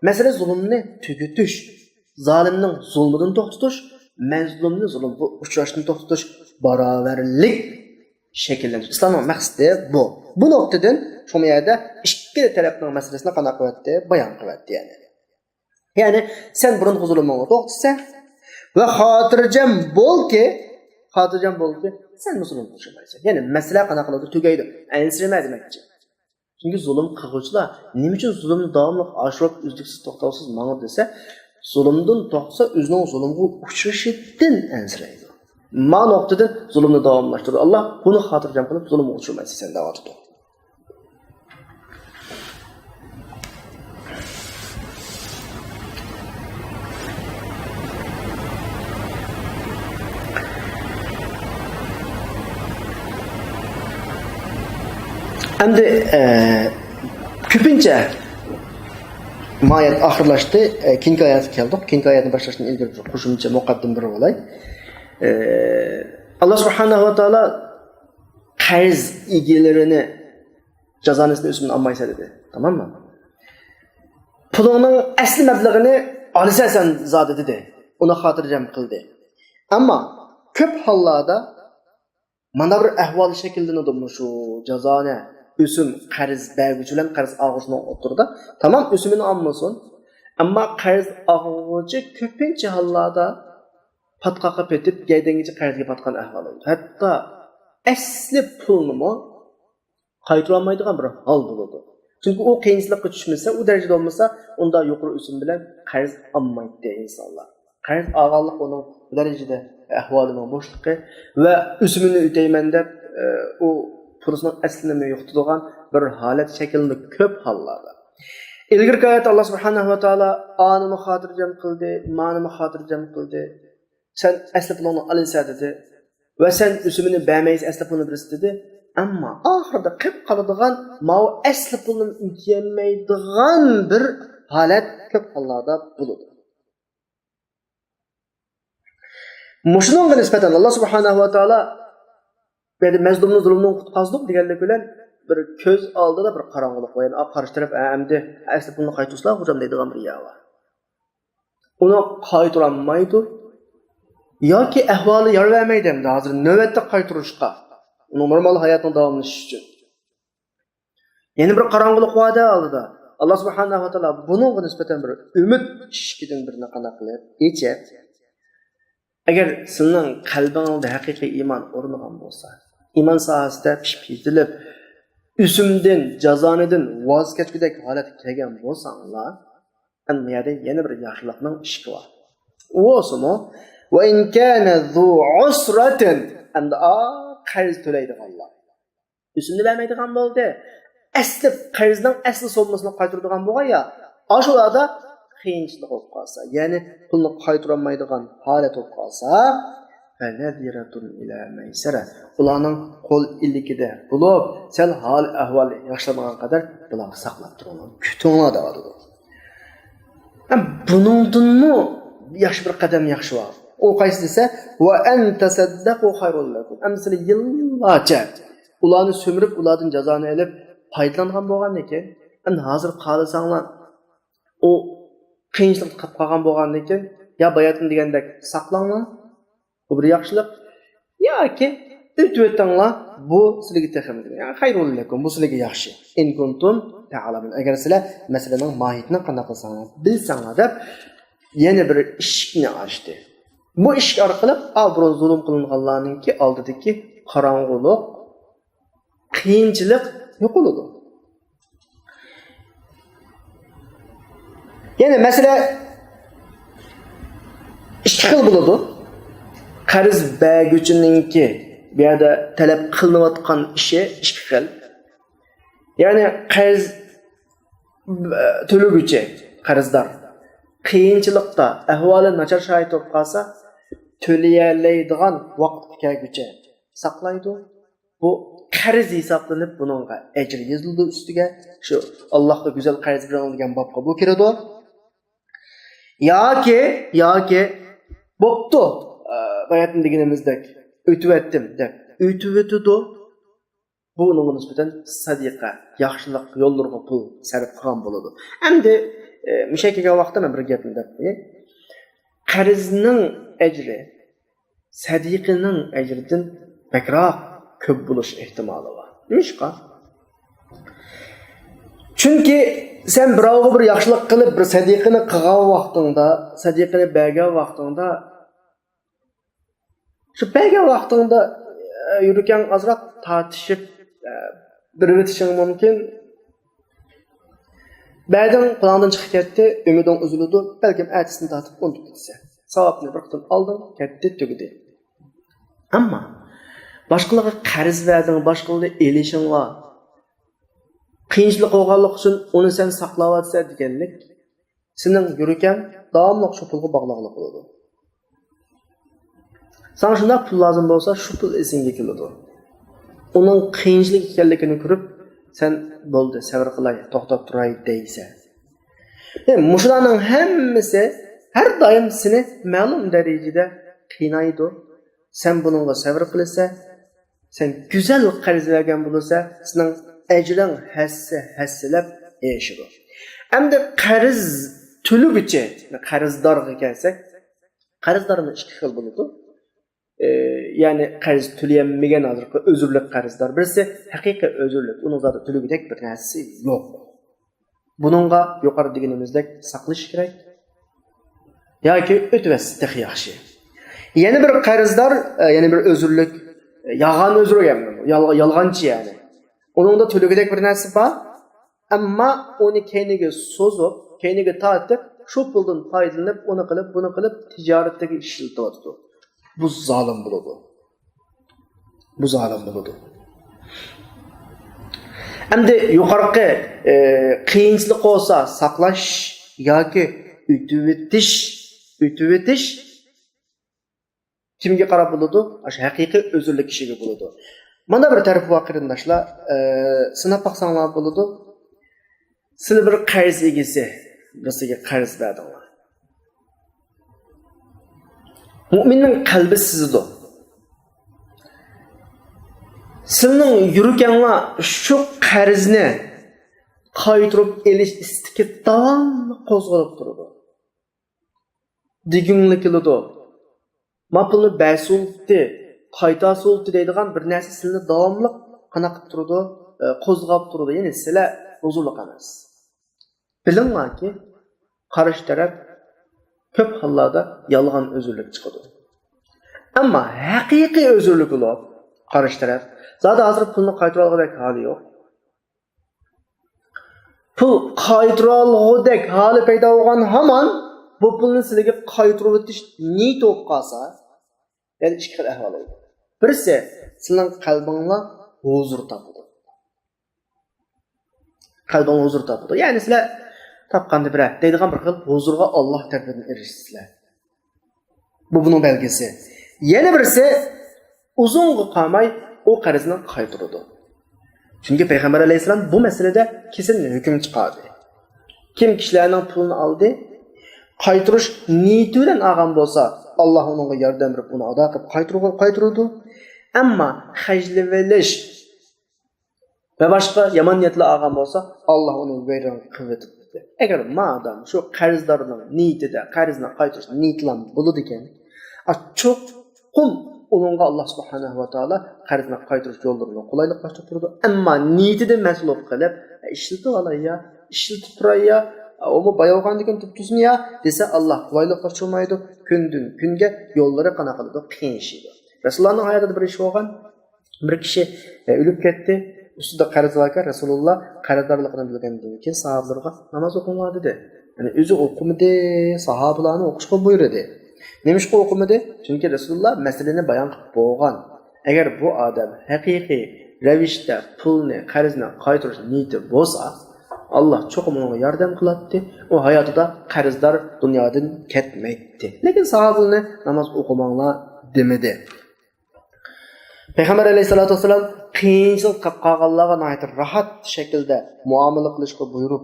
Mesele zulmni tugutish, zolimning zulmidan to'xtatish, mazlumni zulmga uchrashdan to'xtatish, barobarlik shakllantirish. Islomning maqsadi bu. Bu nuqtadan shu yerda ikki tarafning masalasini qanday qilyapti, bayon qilyapti yani. Yani sen burungi zulmni to'xtatsan ve xotirjam bo'lki, sen zulm qilmaysan. Yani mesele qanday qiladi tugaydi. Ansirama demakchi. Çünkü zulm qiluvchilar nima uchun zulmni davomli oshirib, uzluksiz to'xtovsiz ma'no desa, zulmdan to'xtasa o'zining zulmga uchrashidan ansiraydi. Ma nuqtada zulmni davomlashtiradi. Alloh buni xotirjam qilib zulmga uchramaysan sen davotida. Endi ko'pincha mayat oxirlashdi, keyingi oyatga keldik. Keyingi oyatni boshlashdan ilgari qo'shimcha muqaddim bir bo'lay. Alloh subhanahu va taolo qarz egalarini jazonisini o'zini olmaysa dedi. Tamommi? Pulingning asli mablag'ini olasan zodi dedi. Uni xotirjam qildi. Ammo ko'p hollarda mana bir ahvol shakllanadi shu jazoni Üsüm qarz berguvchi bilan qarz olg'uchining o'rtasida tamam o'simini olmasin, ammo qarz olg'uvchi ko'pincha hollarda patqoqqa petib, gaydangacha qarzga patgan ahvol bo'ladi. Hatto asli pulni qaytara olmaydigan bir hol bo'ladi. Chunki u qiyinchilikqa tushmasa, u darajada olmasa, unda yuqori o'sim bilan qarz olmaydi insonlar. Qarz olganlik uning bu darajada ahvolining bo'shliqi va o'simini o'tayman deb u pulning aslini yo'qotadigan bir holat shaklini ko'p hollarda. Ilgirki oyat Alloh subhanahu va taolo onini xotirjam qildi, ma'nini xotirjam qildi. Sen asli pulni olinsa dedi va sen o'simini bermaysiz, asli pulni berasiz dedi. Ammo oxirida qilib qoladigan ma'u asli pulni o'tayolmaydigan bir holat ko'p hollarda bo'ladi. Mushunga nisbatan Alloh subhanahu va taolo böyle mazlumni zulmdan qutqazdik deganlik bilan bir ko'z oldida bir qorong'ulik qo'ygan, qarshi taraf endi asli pulni qaytarishlar hujam deydigan bir yer bor. Uni qaytarolmaydi yoki ahvoli yor vermaydi endi hozir navbatda qaytarishga. Uni normal hayotning davomlashishi uchun. Yana bir qorong'ulik va'da oldida Alloh subhanahu va taolo bunga nisbatan bir umid ishkidan bir qanday qilib yechib, agar sizning qalbingizda haqiqiy iymon o'rnagan bo'lsa, iymon sohasida pishpitilib, usumdan, jazonidan voz kechgudek holatga kelgan bo'lsanglar, aniyada yana bir yaxshilikning ishi bor. U o'simi va in kana zu usratin and qarz to'laydiganlar. Usumni bermaydigan bo'ldi. Asli qarzning asli sommasini qaytaradigan bo'lgan-ya, ashulada qiyinchilik bo'lib qolsa, ya'ni pulni qaytara olmaydigan holat bo'lib qolsa, fanadiratun ila maysara. Ularning qo'l illikida bo'lib, sal hol ahvol yaxshilangan qadar bularni saqlab turinglar, kutinglar deydi. Buningdanmi yaxshi bir qadam yaxshi bor. U qaysi desa, va an tasaddaqu khayrul lakum. Amsal yillarcha ularni so'mirib, ulardan jazoni olib foydalangan bo'lgan ekan, endi hozir qolasanglar u qiyinchilik qilib qolgan bo'lgan ekan, ya bayatın degandek saqlanglar. Bu bir yaxshilik yoki o'tib o'tinglar, bu sizlarga texnik. Yani hayrul lakum, bu sizlarga yaxshi. In kuntum ta'lamun. Agar sizlar masalaning mohiyatini qanday qilsangiz, bilsangiz deb yana bir eshikni ochdi. Bu eshik orqali avval zulm qilinganlarningki oldidagi qorong'ulik, qiyinchilik yo'q bo'ladi. Yani mesela ikki xil bo'ladi. Qarz berguvchininki bu yerda talab qilinayotgan ishi ikki xil. Ya'ni qarz to'laguvchi, qarzdor qiyinchilikda, ahvoli nachar sharoit bo'lib qolsa, to'layolmaydigan vaqt kelguncha saqlaydi. Bu qarz hisoblanib, buningga ajr yozildi ustiga. Shu Allohga go'zal qarz berilgan bobga bu kiradi. Yoki bo'pti, bayatın deganimizdek o'tib etdim deb o'tib o'tdi. Bu uning nisbatan sadiqa, yaxshilik yo'llariga pul sarf qilgan bo'ladi. Endi mushakaga vaqtda men bir gapni deb qo'yay. Qarzning ajri sadiqining ajridan bakroq ko'p bo'lish ehtimoli bor. Nishqa? Chunki sen birovga bir yaxshilik qilib, bir sadiqani qilgan vaqtingda, sadiqani bergan vaqtingda, shu bergan vaqtingda yurgan azroq tortishib bir o'tishing mumkin. Ba'dan qulog'ingdan chiqib ketdi, umiding uziladi, balkim ertesini tortib unutib ketsa. Savobni bir qitim olding, ketdi, tugadi. Ammo boshqalarga qarz verding, boshqalarga elishing va qiyinchilik bo'lganlik uchun uni sen saqlayotsa deganlik sening yurgan davomli shu pulga bog'liqlik bo'ladi. Sana shunday pul lozim bo'lsa, shu pul esingga keladi. Uning qiyinchilik ekanligini ko'rib, sen bo'ldi, sabr qilay, to'xtab turay deysan. Mushlarning hammasi har doim seni ma'lum darajada qiynaydi. Sen buningga sabr qilsa, sen go'zal qarz bergan bo'lsa, sening ajring hassalab yashaydi. Endi qarz to'lug'ichi, qarzdorga kelsak, qarzdorning ikki xil bo'ladi. Yani qarz to'layolmagan hozirgi o'zurlik qarzdor. Birisi haqiqiy o'zurlik, uning zoti to'lugidek bir narsasi yo'q. Buningga yuqori deganimizdek saqlash kerak. Yoki o'tibasi yaxshi. Yana bir qarzdor, yana bir o'zurlik, yolg'on o'zurgan, yolg'onchi yani. Onunda to'lugidek bir narsa bor, ammo uni keyniga so'zib, keyniga tortib, shu puldan foydalanib, uni qilib, buni qilib tijoratdagi ishlatyapti. Bu zalim bo'ladi. Bu zalim bo'ladi. Endi yuqorqi qiyinchilik bo'lsa saqlash yoki o'tib o'tish kimga qarab bo'ladi? O'sha haqiqiy o'zurlik kishiga bo'ladi. Mana bir taraf bor qarindoshlar, sinab baqsanglar bo'ladi. Sizlar bir qarz egisi, birisiga qarz berdinglar. Mu'minning qalbi sizdir. Sizning yurganlar shu qarzni qaytirib elish istiki davomli qo'zg'alib turadi. Digingli keladi. Mapulni basulti, qayta sulti deydigan bir narsa sizni davomli qana qilib turadi, qo'zg'ab turadi. Ya'ni sizlar huzurli emas. Bilinglarki, qarish taraf ko'p hollarda yolg'on o'zurlik chiqadi. Ammo haqiqiy o'zurlik bo'lib, qarish taraf zada hozir pulni qaytarib olgandek holi yo'q. Pul qaytarib olgandek holi paydo bo'lgan hamon bu pulni sizlarga qaytarib o'tish niyat bo'lib qolsa, yani ikki xil ahvol bo'ladi. Birisi sizning qalbingizga huzur topadi. Qalbingizga huzur topadi. Ya'ni sizlar tapqanda bir deydigan bir xil huzurga Alloh tarafidan erishsizlar. Bu buning belgisi. Yana birisi uzunga qolmay o qarzni qaytaradi. Chunki payg'ambar alayhisalom bu masalada kesin hukm chiqardi. Kim kishilarning pulini oldi, qaytarish niyati bilan olgan bo'lsa, Alloh unga yordam berib uni ado qilib qaytaradi. Ammo hajlivelish va boshqa yomon niyatlar olgan bo'lsa, Alloh uni vayron qiladi. Agar madam shu qarzdorning niyatida qarzni qaytarish niyatlan bo'ladi ekan, cho'qim onunğa Allah subhanahu wa taala qarzını qaytırış yollarını qolaylıqlaştırıb turdu. Amma niyetidən məsul olub qalıb, işlətib alay ya, işlətib turay ya, onu bayalğan degan tuttusun ya dese Allah qolaylıqlaştırmaydı. Gündün günge yolları qana qılıdı, qiyinşiydi. Resulullah'ın hayatında bir iş olğan, bir kişi ölüp ketdi. Üstüde qarz varken Resulullah qarzdarlığını bilgəndən keyin sahabelərə namaz oqunma dedi. Yani özü oqumudu, sahabelarını oquşqa buyurdu. Nemiş ki oqumudu? Çünkü Resulullah meseleni bayan qılıb bolğan. Eğer bu adam haqiqiy ravishda pulni, qarzni qaytarish niyati bo'lsa, Allah çok ona yardım qılatdı. O hayatida qarzdar dunyodan ketmaydi. Lekin sahabelarni namaz oqumanglar demedi. Peygamber aleyhissalatu vesselam qiyinchilik qilib qolganlarga nihoyat rahat shaklda muomala qilishga buyurib,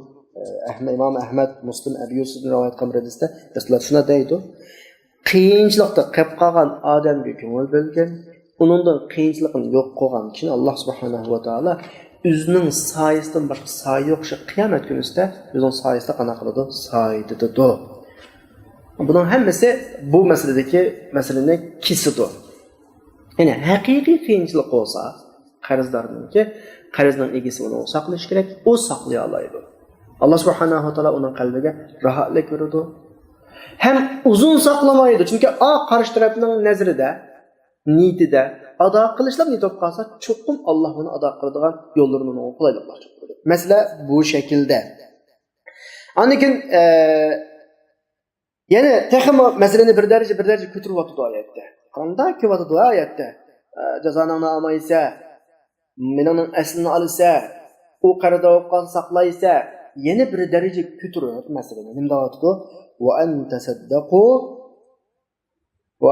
İmam Ahmad, Muslim, Abu Yusuf'dan rivoyat qilgan hadisda Rasululloh shuna deydi: qiyinchilikda qilib qolgan odamga ko'ngil bo'lgan, uningdan qiyinchilikni yo'q qilgan kishini Alloh subhanahu va taolo o'zining soyasidan boshqa soya yo'q shu qiyomat kunida o'zining soyasida qana qiladi, soyididi. Buning hammasi bu masaladagi masalani kesidir. Yani haqiqiy qiyinchilik bo'lsa, qarzdorningki, qarzning egasi uni saqlash kerak, u saqlay oladi. Allah subhanahu wa taala uning qalbiga rohatlik beradi. Hem uzun saqlamaydi, chunki qarshi tarafning nazarida, niyatida ado qilishlar niyat olib qolsa, cho'qim Alloh uni ado qiladigan yo'llarini uni qo'layliqlashtiradi. Masala bu shaklda. Anikin yana texmo masalani bir daraja ko'taryapti oyatda. Qanday kevadi oyatda? Jazonani olmaysa, mening aslini olsa, u qarada o'qon saqlaysa, yana bir daraja ko'tarib masalani nima deyapti? Wa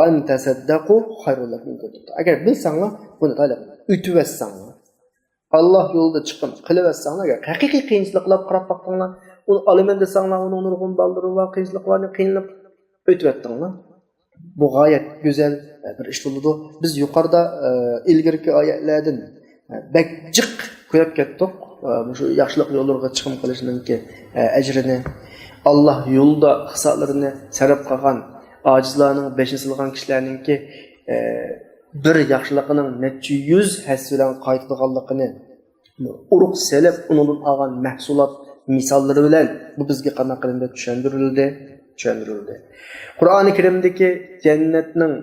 an tasaddaqu khayrun lakum in kuntum. Agar bilsanglar, buni talab ütüvetsanglar, Allah yo'lida chiqib qilivetsanglar, agar haqiqiy qiyinchiliklar qarab baqsanglar, uni olaman desanglar, uni nurg'un baldırib va qiyinchiliklarni qiynab o'tvetdinglar. Bu gayet güzel bir iş oldu. Biz yukarıda ilgirki ayetlerden bekcik koyup kettik. Şu yaşlılık yollarına çıkım kılışınınki ecrini, Allah yolda kısatlarını serip kalan acizlarının beşini sılgan kişilerininki bir yaşlılığının netçi yüz hessilen kayıtlıqallıqını uruk selip onun ağan məhsulat misalları bilen bu bizge qanaqlarında düşündürüldü. Kur'an-ı Kerim'deki cennetin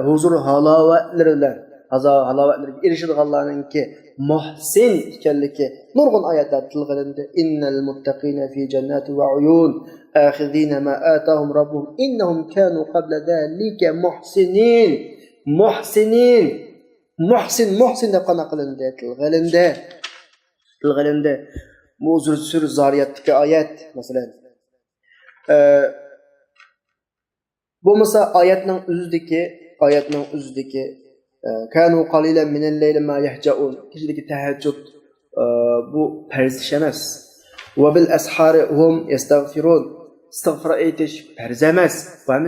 huzur halavetleriyle halavetlerine erişidiganlarının ki muhsin ikenliki nurgun ayetler tilgilinde innel muttaqina fi cennati ve uyun ahizina ma atahum rabbuhum innahum kanu qabla zalika muhsin de qanaqlarında tilgilinde bu Zür Zariyat'taki ayet mesela bu mesela ayetning o'zidagi kanu qalilan minal layli ma yahjaun kechidagi tahajjud bu farz ish emas. Va bil ashari hum yastaghfirun istighfar aytish farz emas. Bu ham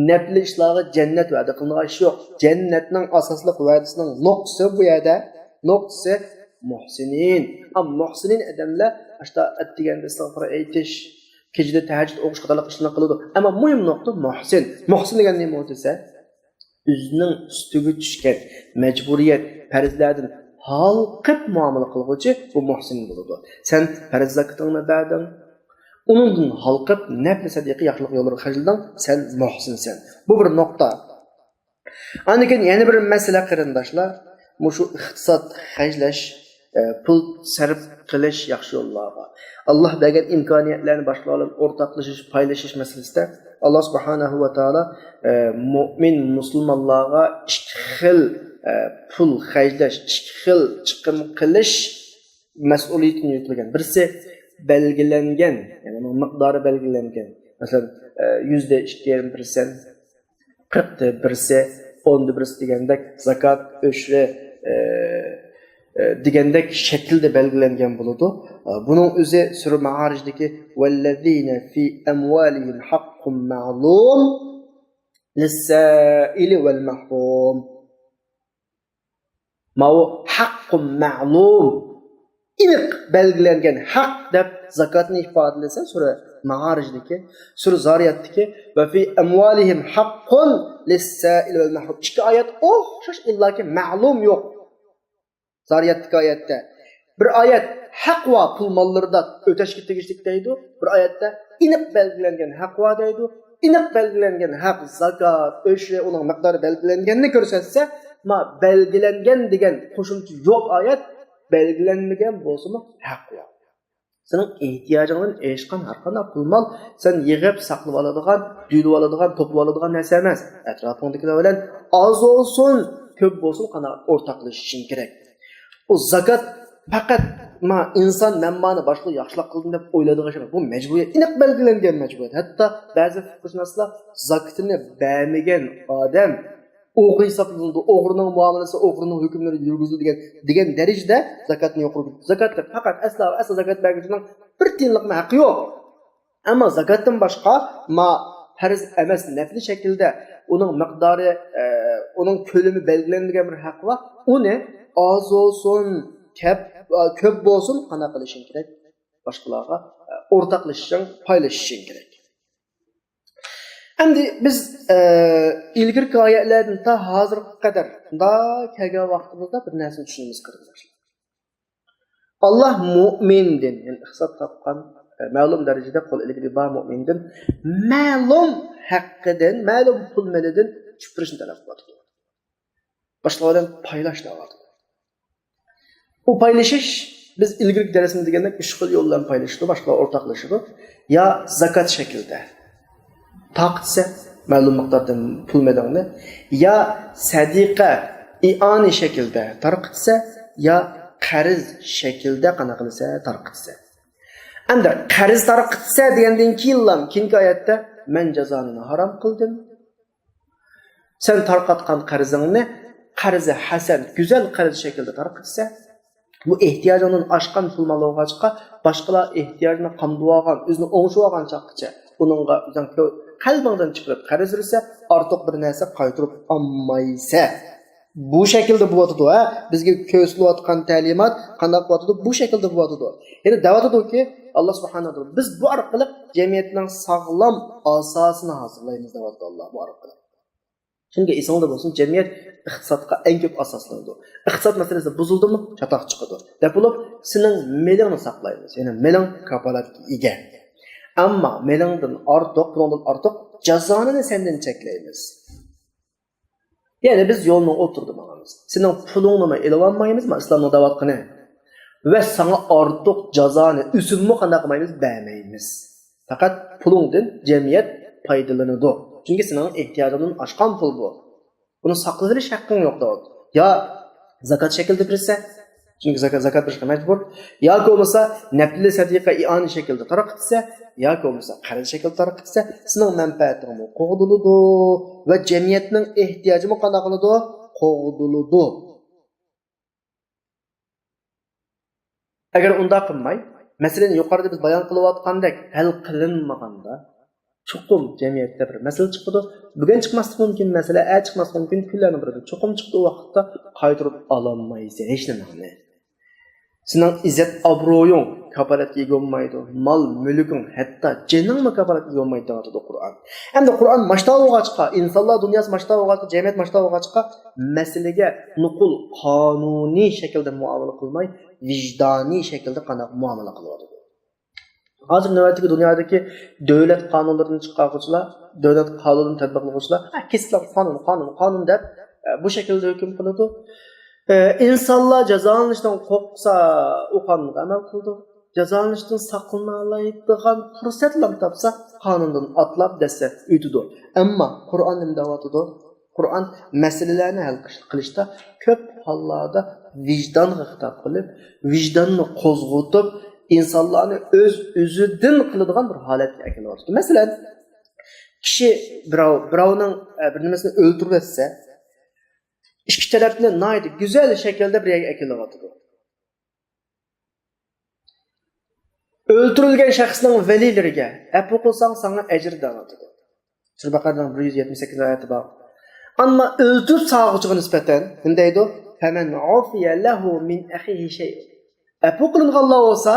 nafl ishlarga jannat va'da qilingan ish yo'q. Jannatning asosli va'dasining nuqsi bu yerda nuqsi muhsinin. Muhsinin odamlar ashta atdiganda istighfar aytish kechida tahajjud o'qish qatorliq ishlarni qiladi. Ammo muhim nuqta muhsin. Muhsin degan nima bo'lsa, o'zining ustiga tushgan majburiyat, farzlardan halqib muomala qiluvchi bu muhsin bo'ladi. Sen farz zakotingni berding, uningdan halqib nafl sadiqa yaxshilik yo'llarga xarjlading, sen muhsinsan. Bu bir nuqta. Anikin yana bir masala qarindoshlar, shu iqtisod xarjlash, pul sarf qilish yaxshi yo'llarga. Allah bergan imkoniyatlarni boshqalar o'rtaqlashish, paylashish masalasida Allah subhanahu va taolo mu'min musulmonlarga ikki xil pul xarjlash, ikki xil chiqim qilish mas'uliyatini yuklagan. Birisi belgilangan, ya'ni miqdori belgilangan. Masalan, 2.1%, 40%, 10% degandek zakat, o'shri degandek shaklda belgilangan bo'ladi. Buning o'zi sura Ma'arijdagi vallazina fi amwalihim haqqun ma'lum lis-sa'ili wal mahrum. Ma haqqun ma'lum iniq belgilengen haq deb zakatni ifodalasa sura Ma'arijdagi, sura Zariyatdagi va fi amwalihim haqqun lis-sa'il vel mahrum. İki ayet o'xshash illaki ma'lum yo'q. Zariyatdagi oyatda bir ayet haq va pul mollarida o'tashga tegishlik deydi, bir oyatda iniq belgilengen haq va deydi. İniq belgilengen haq, zakat, o'shri uning miqdori belgilenganini ko'rsatsa, ma belgilengen degan qo'shimcha yo'q oyat belgilenmagan bo'lsa-mu haq va. Senin ehtiyacından eşkan har qanday pul mol sen yig'ib saqlab oladigan, duyulib oladigan, to'plab oladigan narsa emas. Atrofingdagilar bilan oz bo'lsin, ko'p bo'lsin qana o'rtaqlashishing kerak. O zakat faqat inson manmani boshqa yaxshilik qildim deb o'yladigan şey. Bu majburiyat, aniq belgilangan majburiyat. Hatto ba'zi fiqhshunoslar zakatini bermagan odam o'g'ri hisoblanadi, o'g'rining muomalasi, o'g'rining hukmlari yurgiziladi degan darajada zakatni yo'qirdi. Zakatda faqat aslo zakat beruvchining bir tiyinlik haqqi yo'q. Ammo zakatdan boshqa farz emas, nafli shaklda uning miqdori, uning ko'lami belgilanmagan bir haq va uni oz bo'lsin, ko'p bo'lsin qana qilishing kerak. Boshqalarga o'rtaqlashishing, paylaşishing kerak. Endi biz ilgirki oyatlardan ta hozirga qadar da kelgan vaqtimizda bir narsa tushunimiz kerak. Allah mu'mindin, yani iqtisod topgan ma'lum darajada qo'l ilgiri bor mu'mindin ma'lum haqqidan, ma'lum pul malidan chiqarishni talab qiladi. Boshqalardan paylaşni oladi. Bu paylaşış biz ilgirki darsimizda deganda 3 xil yo'ldan paylaşishdi, boshqalar o'rtaqlashadi. Ya zakat shaklida taqtsa ma'lum miqdorda pul madanni, ya sadiqa i'oni shaklda tarqitsa, ya qarz shaklda qana qilsa tarqitsa. Endi qarz tarqitsa degandan keyingi oyatda men jazonini harom qildim. Sen tarqatgan qarzingni qarzi hasan, go'zal qarz shaklda tarqitsa, bu ehtiyojidan oshgan pul malog'achqa boshqalar ehtiyojini qamdib olgan, o'zini o'ngishib olgan chaqqicha uningga o'zing qalbingdan chiqarib qarz bersa, ortiq bir narsa qaytarib olmaysa, bu shaklda bo'lyotdi. Bizga ko'rsatilayotgan ta'limot qanday bo'lyotdi? Bu shaklda bo'lyotdi. Ya'ni da'vatdiki Alloh subhanahu va taolo biz bu orqali jamiyatning sog'lom asosini hozirlaymiz deyapti Alloh bu orqali. Chunki esingda bo'lsin, jamiyat iqtisodga eng ko'p asoslanadi. Iqtisod masalasi buzildimi, chatoq chiqadi. Deb bo'lib, sening melingni saqlaymiz. Ya'ni meling kafolatga ega. Ammo melingdan ortiq, bundan ortiq jazoni sendan cheklaymiz. Ya'ni biz yo'lni o'tirdi ma'amiz. Sening pulingni elib olmaymiz, islomning da'vatini va sana ortiq jazoni usulni qanday qilmaymiz, bermaymiz. Faqat pulingdan jamiyat foydalanadi. Chunki sening ehtiyojidan oshgan pul bu. Buni saqlash haqqing yo'q deyapti. Ya zakat shaklida bersa, chunki zakat berishga majbur, yoki bo'lmasa nafli sadiqa i'oni shaklda tarqitsa, yoki bo'lmasa qarz shaklda tarqitsa, sening manfaatingni qo'g'diladi va jamiyatning ehtiyojini qanday qiladi? Qo'g'diladi. Agar unda qilmay, masalan yuqorida biz bayon qilayotgandek hal qilinmaganda chuqum jamiyatda bir masala chiqdi. Bugun chiqmasligi mumkin, masala chiqmasligi mumkin, kunlarni birida chuqum chiqdi, u vaqtda qaytarib ololmaysan hech nimani. Sening izzat obro'ying kafolatga ega bo'lmaydi, mol mulking, hatto jiningmi kafolatga ega bo'lmaydi deydi Qur'on. Endi Qur'on mashtavga chiqa, insonlar dunyosi mashtavga chiqa, jamiyat mashtavga chiqa, masalaga nuqul qonuniy shaklda muomala qilmay, vijdoniy shaklda qanday muomala qilyapti. Hozir navbatdagi dunyodagi davlat qonunlaridan chiqqanlar, davlat qonunini tatbiqlovchilar, keskin qonun deb bu shaklda hukm qiladi. İnsanlar jazolanishdan qo'rqsa, u qonunga amal qildi. Jazolanishdan saqlanolmaydigan fursatlar topsa, qonundan atlab desa o'tidi. Ammo Qur'on nima deyapti? Qur'on masalalarni hal qilishda ko'p hollarda vijdonga xitob qilib, vijdonni qo'zg'atib, insonlarni o'zidan qiladigan bir holatga keltirdi. Masalan, kishi birovning bir nimasini o'ldirib etsa, ikki tarafni naydi güzel shaklda bir yerga keltiradi. O'ldirilgan shaxsning valilariga afu qilsang sana ajr davati. Sura Baqaraning 178 oyati bor. Ammo o'ldirib sog'uvchiga nisbatan bunday deydi: "Faman ufiya lahu min akhihi shay." Əpu qılınğanlar olsa,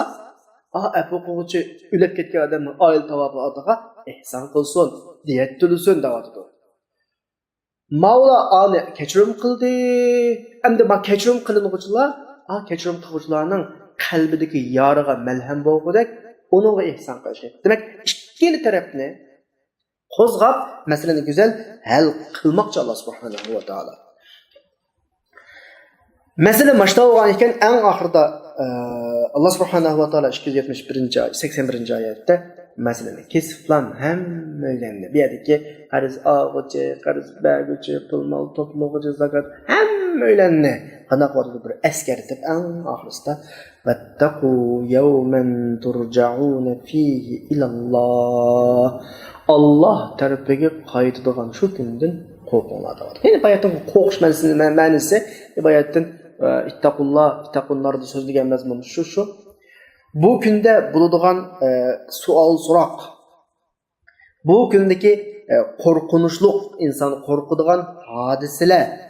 əpu qılğıcı ülep ketken adamın ayıl tavabı adığa ihsan qılsın, diyet tülüsün davadıdır. Mavla anı keçirim qıldı, əmdə bak keçirim qılınğıcılar, keçirim qılğıcılarının qalbideki yarığa məlhəm boğudək, onunla ihsan qılışır. Demek, ikili tarafını qozğab, meseleni güzel həll qılmaqçı Allah subhanahu wa ta'ala. Mesele maçta olan iken en ahırda Allah subhanahu wa ta'ala 281. ayette meseleni kesiflan hem öyle bir yerdeki karız ağıcı, karız bəgücü, pılmal, topluğucu, zakat hem öyle kanak vardı bir esker edip en ahırda vettaku yevmen turca'une fihi ilallah Allah tarafındaki kayıtıdığın şu günden korkunlar da var. Yani bayatın korkuş mənisi bayatın ittaqunlar da sözlü gelmez mi? Şu. Bu günde buluduğun sual sorak. Bu gündeki korkunuşluk insanı korkuduğun hadiseler.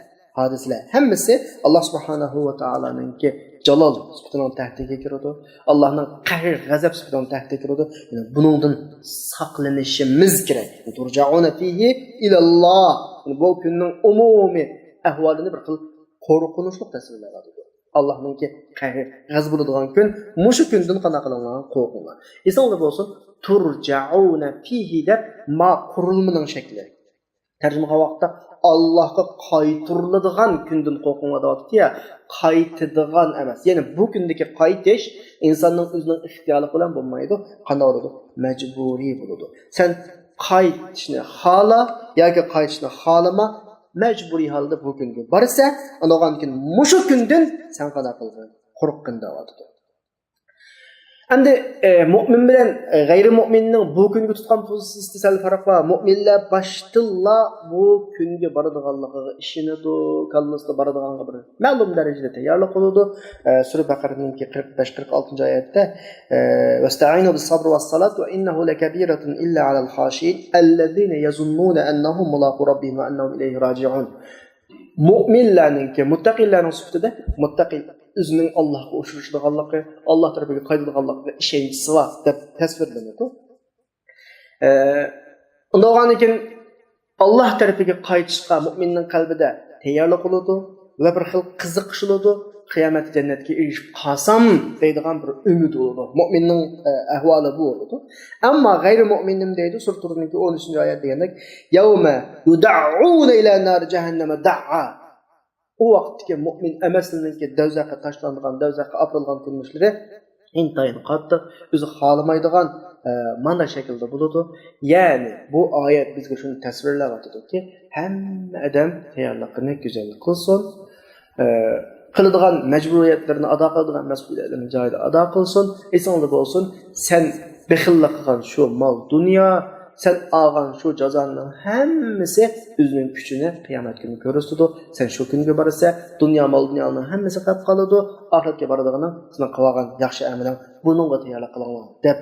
Hemmisi Allah subhanahu wa ta'ala'nın ki Jalal sıfatının təhdikə giriyordu. Allah'ın qəhir, qəzəb sıfatının təhdikə giriyordu. Yani bunundan saklanışımız gerek. Turca'una fihi ilallah. Yani bu günün umumi əhvalini bir qıl korkunuşluq təsvirlər adıdır. Allah'ın ki qəhir, qəzəb olduğun gün, muşu gündən qana qılanan qorqunlar. İnsan olub olsun, turca'una fihi de ma kurulmanın şekli. Tercüme vaqtda Allah'a qaytırıldığan gündən qorqunlar da adıdır ya, qaytıdığan emas. Yani bu gündeki qaytış insanın özünün ixtiyarı bilan bulmaydı, qana oldu, mecburi buludu. Sen qaytışını hala, yoki qaytışını halama, mecburi halda bu gündür. Barisa, anağan gün muşu gündün sen qana qılğın, qorqqunda adıdır. Endi mümin bilen gayri müminin bu günkü tutkan pozisiyasında sel fark var. Müminler baştilla bu günge baradiganlığı işinidu, kallasında baradiganlığı bir ma'lum derecede tayyorlik qiladi. Sura Baqaraning 45-46 oyatda "Vesta'inu bis-sabri was-salat ve innahu lakabiratun illa 'alal khashin allazina yazunnuna annahum mulaqu rabbihim ve annahum ilayhi raci'un." Müminlerin ki muttaqillarning sifatida muttaqil özünün Allah'a uçuruşduğanlığı, Allah tarafından kaydedildiğanlığı işencisi var deb tasvirlanadi. Onda olan için Allah tarafından qaytışqa müminning qalbida tayyorlik bo'ladi va bir xil qiziqishiladi. Qiyomat jannatga erishib qolsam deydigan bir umid bo'ladi. Müminning ahvoli bu bo'ladi. Ammo g'ayri müminim deydi suraning 13-oyat degandek yawma yud'auna ila nar jahannama da'a. O vaqtki mümin emaslininki dövzaqqa taşlandıgan, dövzaqqa aprilgan kılmışları intayın qattiq, özü xalamaydigan mana şekilde buludu. Yani bu ayet bizge şunu tasvirlab atadi ki, hamma adam tayyorligini güzel qilsin, qiladigan majburiyatlarini ado qiladigan mas'uliyatlarini joyida ado qilsin, esonlik bo'lsin. Sen bexillik qilgan şu mal dünya, sen ağan şu cazanın hemmisi özünün küçüğüne kıyamet günü görürsüdü. Sen şu günü barasa dünya mal dünyanın hemmisi qap qalıdı. Ahiretke baradığına sen qılğan yaxşı əməlin bununla tayyorlik qılınlar deb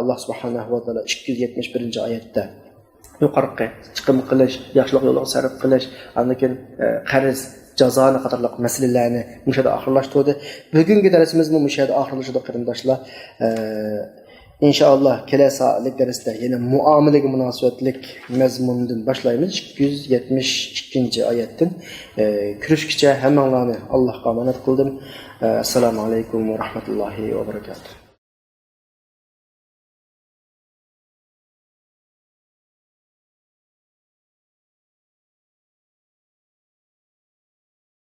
Allah subhanahu wa taala 271 oyatda yuqorqi chiqim qilish, yaxshilik yo'liga sarf qilish, andan qarz cazanı qatorliq masalalarni mushada oxirlashtirdi. Bugungi darsimiz mushada oxirlashdi qarindoshlar. İnşallah kelesalik dersde yine muamelege münasebetlik mezmunundan başlayımız 272. ayetten. Kürüşkiçe hemenlarını Allah'a emanet kıldım. Esselamu aleyküm ve rahmetullahi ve berekatuhu.